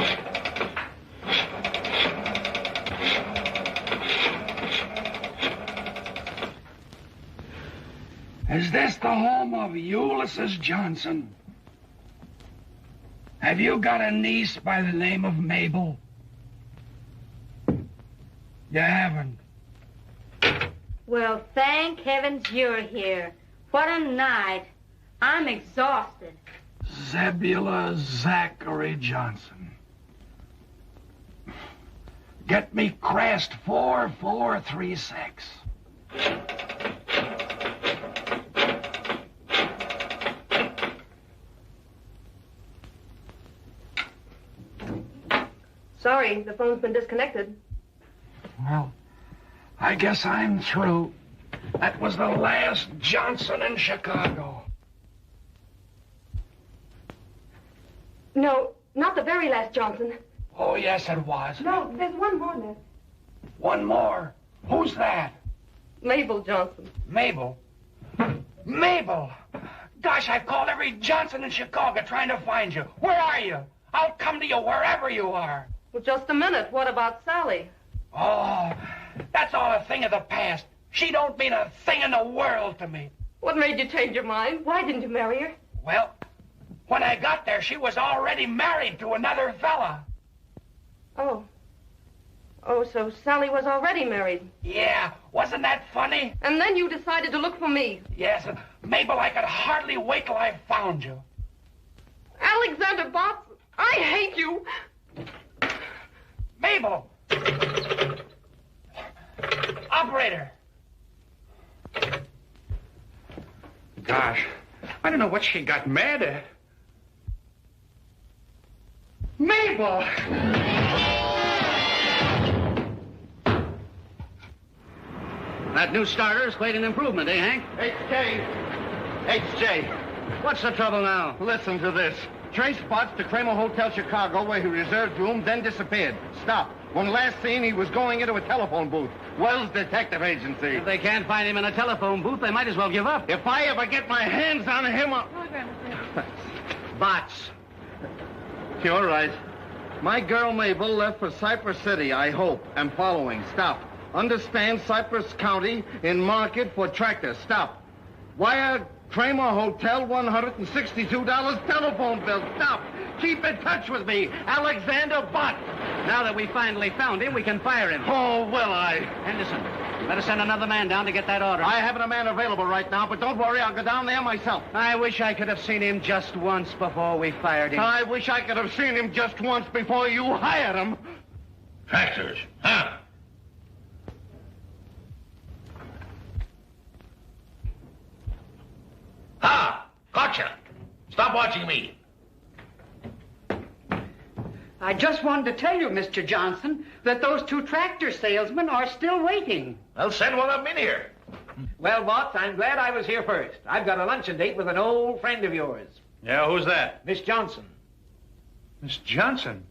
Is this the home of Ulysses Johnson? Have you got a niece by the name of Mabel? You haven't. Well, thank heavens you're here. What a night. I'm exhausted. Zebula Zachary Johnson. Get me Crest 4436. Sorry, the phone's been disconnected. Well, I guess I'm through. That was the last Johnson in Chicago. No, not the very last Johnson. Oh, yes, it was. No, there's one more there. One more. Who's that? Mabel Johnson. Mabel? Mabel! Gosh, I've called every Johnson in Chicago trying to find you. Where are you? I'll come to you wherever you are. Well, just a minute. What about Sally? Oh, that's all a thing of the past. She don't mean a thing in the world to me. What made you change your mind? Why didn't you marry her? Well, when I got there, she was already married to another fella. Oh. Oh, so Sally was already married. Yeah, wasn't that funny? And then you decided to look for me. Yes, Mabel, I could hardly wait till I found you. Alexander Botts, I hate you. Mabel! Operator! Gosh, I don't know what she got mad at. Mabel! That new starter is quite an improvement, eh, Hank? H.J. What's the trouble now? Listen to this. Trace Botts to Kramer Hotel Chicago, where he reserved room, then disappeared. Stop. When last seen, he was going into a telephone booth. Wells Detective Agency. If they can't find him in a telephone booth, they might as well give up. If I ever get my hands on him, Botts. You're right. My girl Mabel left for Cypress City, I hope. And following. Stop. Understand Cypress County in market for tractors. Stop. Wire Kramer Hotel, $162 telephone bill. Stop. Keep in touch with me. Alexander Bott. Now that we finally found him, we can fire him. Oh, will I? Henderson, you better send another man down to get that order. I haven't a man available right now, but don't worry, I'll go down there myself. I wish I could have seen him just once before we fired him. I wish I could have seen him just once before you hired him. Tractors, huh? Ha! Gotcha! Stop watching me. I just wanted to tell you, Mr. Johnson, that those two tractor salesmen are still waiting. I'll send one of them in here. Well, Watts, I'm glad I was here first. I've got a luncheon date with an old friend of yours, Yeah, who's that? Miss Johnson. Miss Johnson.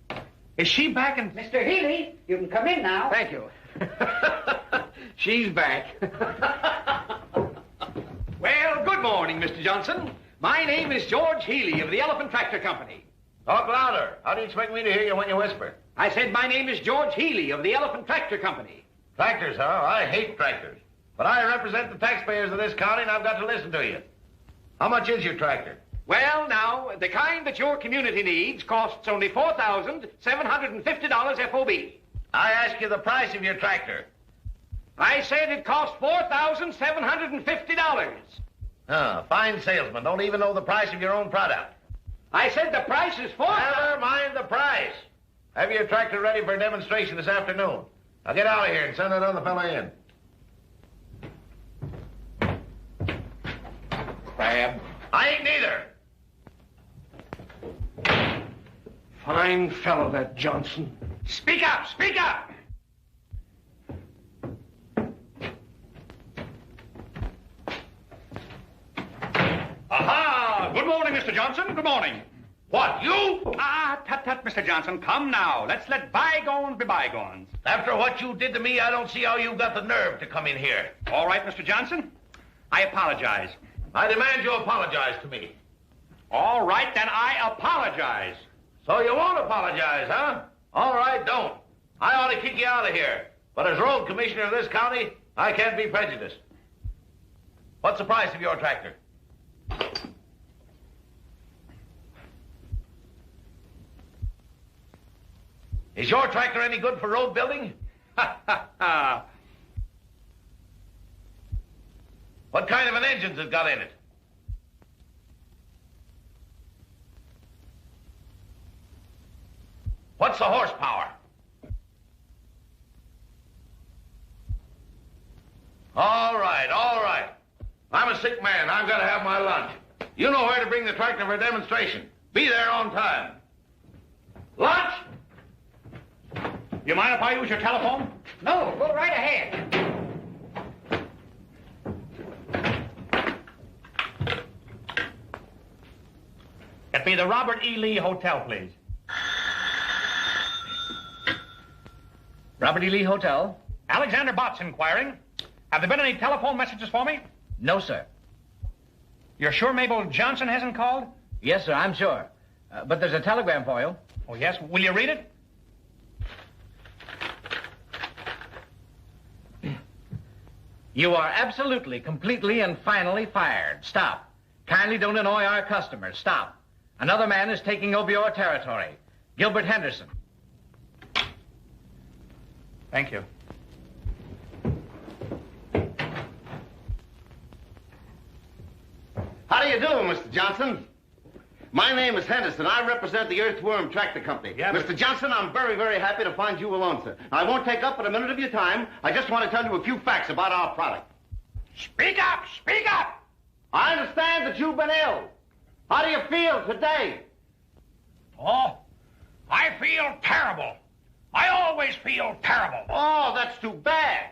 Is she back in... Mr. Healy, you can come in now. Thank you. She's back. Well, good morning, Mr. Johnson. My name is George Healy of the Elephant Tractor Company. Talk louder. How do you expect me to hear you when you whisper? I said my name is George Healy of the Elephant Tractor Company. Tractors, huh? I hate tractors. But I represent the taxpayers of this county, and I've got to listen to you. How much is your tractor? Well, now, the kind that your community needs costs only $4,750 FOB. I ask you the price of your tractor. I said it cost $4,750. Fine salesman. Don't even know the price of your own product. I said the price is Never mind the price. Have your tractor ready for a demonstration this afternoon. Now get out of here and send that other fella in. Crab. I ain't neither. Fine fellow, that Johnson. Speak up! Speak up! Aha! Good morning, Mr. Johnson. Good morning. What, you? Tut, Mr. Johnson. Come now. Let's let bygones be bygones. After what you did to me, I don't see how you've got the nerve to come in here. All right, Mr. Johnson. I apologize. I demand you apologize to me. All right, then I apologize. So you won't apologize, huh? All right, don't. I ought to kick you out of here. But as road commissioner of this county, I can't be prejudiced. What's the price of your tractor? Is your tractor any good for road building? What kind of an engine's it got in it? What's the horsepower? All right, all right. I'm a sick man. I've got to have my lunch. You know where to bring the tractor for a demonstration. Be there on time. Lunch? You mind if I use your telephone? No, go right ahead. That'd be the Robert E. Lee Hotel, please. Robert E. Lee Hotel? Alexander Bott's inquiring. Have there been any telephone messages for me? No, sir. You're sure Mabel Johnson hasn't called? Yes, sir, I'm sure. But there's a telegram for you. Oh, yes? Will you read it? You are absolutely, completely, and finally fired. Stop. Kindly don't annoy our customers. Stop. Another man is taking over your territory. Gilbert Henderson. Thank you. How do you do, Mr. Johnson? My name is Henderson. I represent the Earthworm Tractor Company. Yeah, Mr. Johnson, I'm very, very happy to find you alone, sir. I won't take up but a minute of your time. I just want to tell you a few facts about our product. Speak up! Speak up! I understand that you've been ill. How do you feel today? Oh, I feel terrible. I always feel terrible. Oh, that's too bad.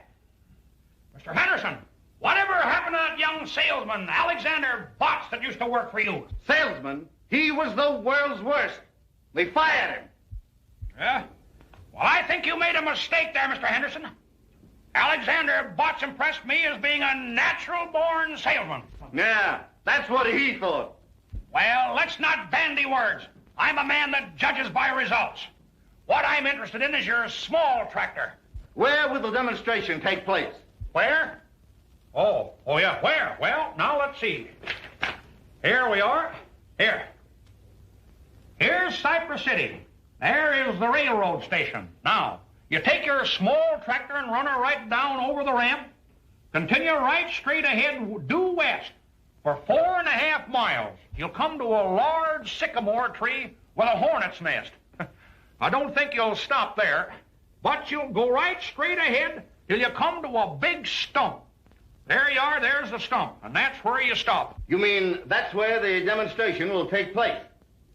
Mr. Henderson, whatever happened to that young salesman, Alexander Botts, that used to work for you? Salesman? He was the world's worst. We fired him. Yeah? Well, I think you made a mistake there, Mr. Henderson. Alexander Botts impressed me as being a natural-born salesman. Yeah, that's what he thought. Well, let's not bandy words. I'm a man that judges by results. What I'm interested in is your small tractor. Where will the demonstration take place? Where? Oh, yeah, where? Well, now let's see. Here we are. Here. Here's Cypress City. There is the railroad station. Now, you take your small tractor and run her right down over the ramp. Continue right straight ahead, due west, for 4.5 miles. You'll come to a large sycamore tree with a hornet's nest. I don't think you'll stop there, but you'll go right straight ahead till you come to a big stump. There you are, there's the stump, and that's where you stop. You mean that's where the demonstration will take place?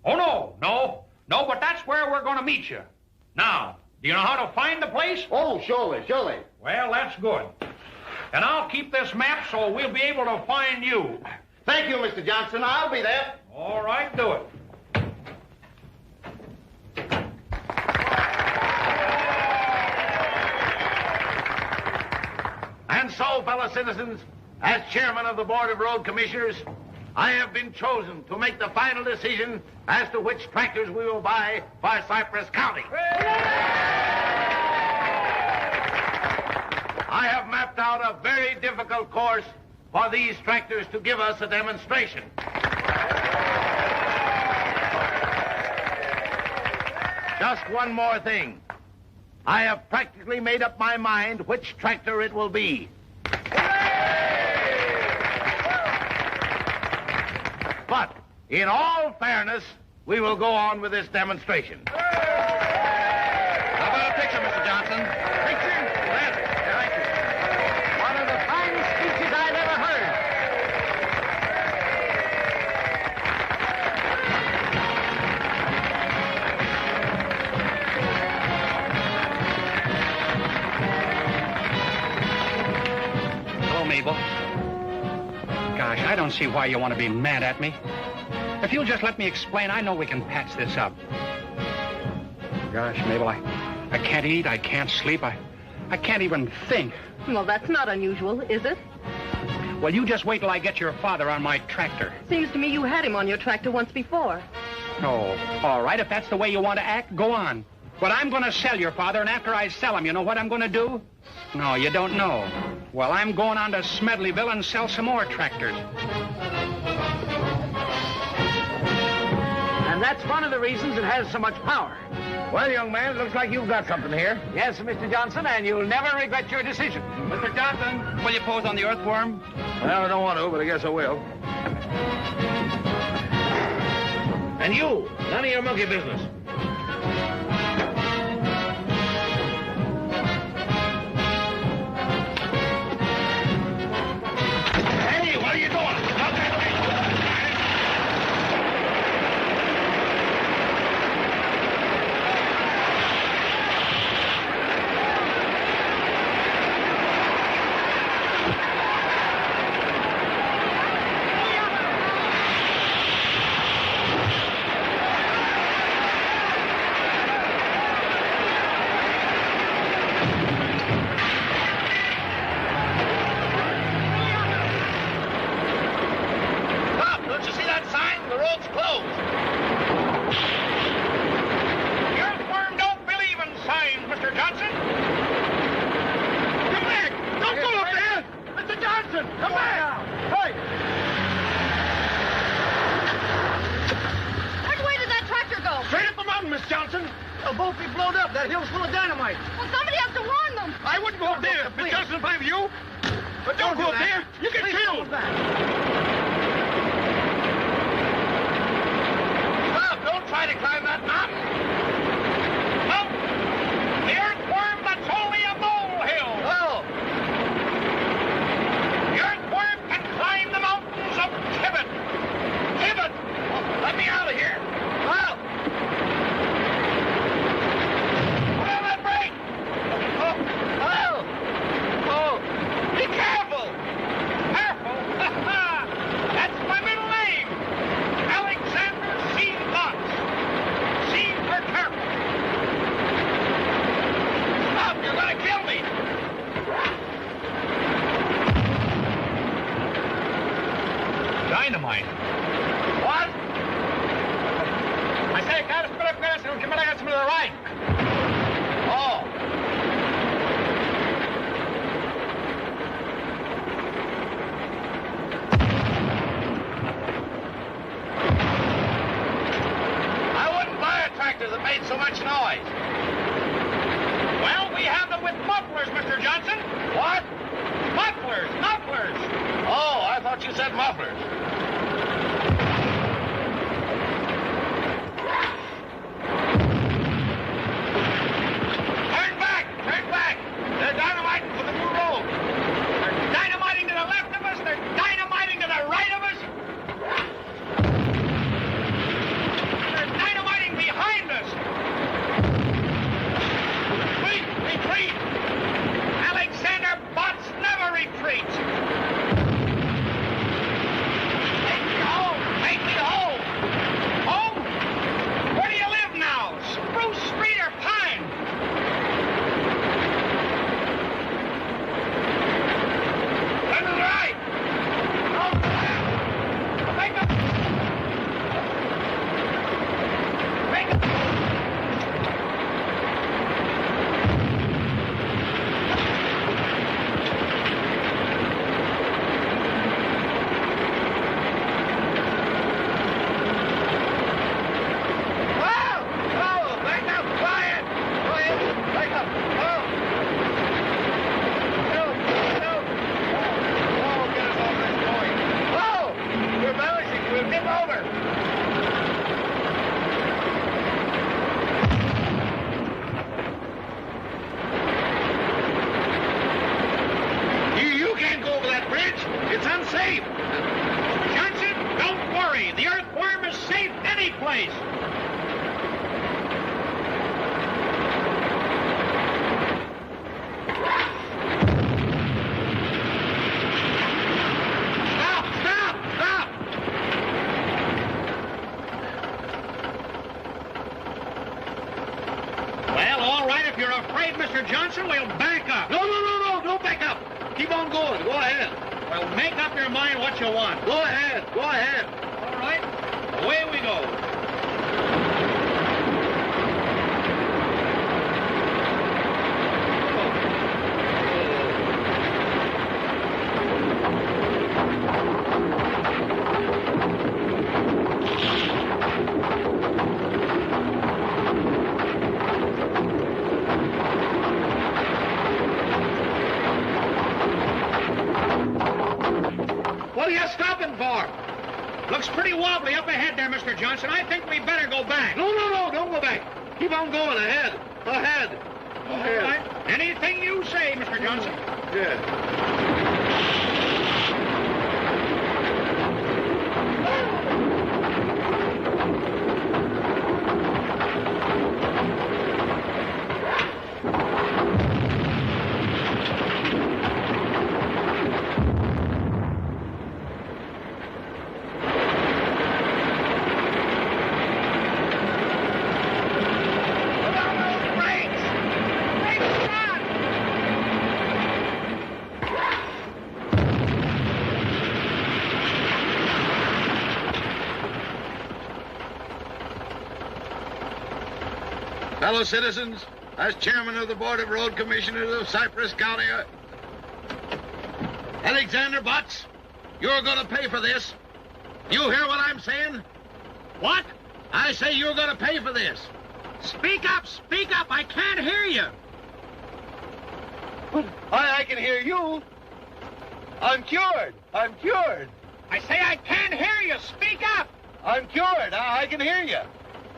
Oh, no, but that's where we're going to meet you. Now, do you know how to find the place? Oh, surely. Well, that's good. And I'll keep this map so we'll be able to find you. Thank you, Mr. Johnson. I'll be there. All right, do it. And so, fellow citizens, as chairman of the Board of Road Commissioners, I have been chosen to make the final decision as to which tractors we will buy for Cypress County. I have mapped out a very difficult course for these tractors to give us a demonstration. Just one more thing. I have practically made up my mind which tractor it will be. But, in all fairness, we will go on with this demonstration. How about a picture, Mr. Johnson? Picture? Well, thank you. One of the finest speeches I've ever heard. Hello, Mabel. Gosh, I don't see why you want to be mad at me. If you'll just let me explain, I know we can patch this up. Gosh, Mabel, I can't eat, I can't sleep, I can't even think. Well, that's not unusual, is it? Well, you just wait till I get your father on my tractor. Seems to me you had him on your tractor once before. Oh, all right, if that's the way you want to act, go on. But I'm going to sell your father, and after I sell him, you know what I'm going to do? No, you don't know. Well, I'm going on to Smedleyville and sell some more tractors. And that's one of the reasons it has so much power. Well, young man, it looks like you've got something here. Yes, Mr. Johnson, and you'll never regret your decision. Mr. Johnson, will you pose on the earthworm? Well, I don't want to, but I guess I will. And you, none of your monkey business. Hey, what are you doing? Out that way. They'll both be blown up. That hill's full of dynamite. Well, somebody has to warn them. I wouldn't go up there. Miss Johnson, if I were you. But don't go up there. You get killed. Stop! Don't try to climb that mountain. Look! The earthworm, that's only a molehill. Oh! The earthworm can climb the mountains of Tibet. Tibet! Oh, let me out of here. Oh! Put on that brake! Oh! Oh! Oh! Be careful! Careful? That's my middle name. Alexander C. Potts. C for careful. Stop! You're gonna kill me! Dynamite. What? I say, cara, espera, se non chiamare ragazzi to the right. Oh! I wouldn't buy a tractor that made so much noise. Well, we have them with mufflers, Mr. Johnson. What? Mufflers, mufflers. Oh, I thought you said mufflers. Turn back! Turn back! They're dynamiting for the new road. They're dynamiting to the left of us. They're dynamiting to the right of us. They're dynamiting behind us. Retreat! Retreat! Alexander Potts never retreats. Take me home! Take me home! Home? Where do you live now? Spruce Street or Pine? Turn to the right! Turn to the left! Make a... Make a... You can't go over that bridge. It's unsafe. Johnson, don't worry. The earthworm is safe any place. Stop! Stop! Stop! Well, all right. If you're afraid, Mr. Johnson, we'll back up. No, no, no, no! Don't back up! Keep on going. Go ahead. Well, make up your mind what you want. Go ahead. Go ahead. All right. Away we go. What are you stopping for? Looks pretty wobbly up ahead there, Mr. Johnson. I think we better go back. No, no, no! Don't go back. Keep on going. Ahead. Ahead. All right. Anything you say, Mr. Johnson. Yeah. Put on those brakes. Brakes on. Fellow citizens, as chairman of the Board of Road Commissioners of Cypress County, Alexander Butts, you're going to pay for this. You hear what I'm saying? What? I say you're going to pay for this. Speak up, I can't hear you. I can hear you. I'm cured. I say I can't hear you. Speak up. I'm cured. I can hear you.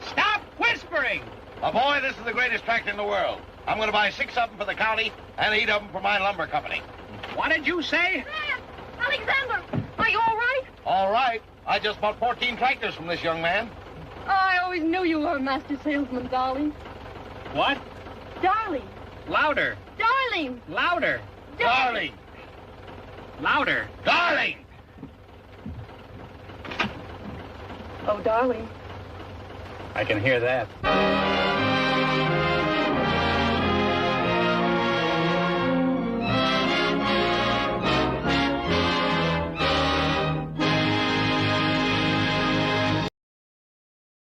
Stop whispering. My boy, this is the greatest tractor in the world. I'm going to buy 6 of them for the county and 8 of them for my lumber company. What did you say? Alexander, are you all right? All right. I just bought 14 tractors from this young man. Oh, I always knew you were a master salesman, darling. What? Darling. Louder. Darling. Louder. Darling. Louder. Darling. Oh, darling. I can hear that.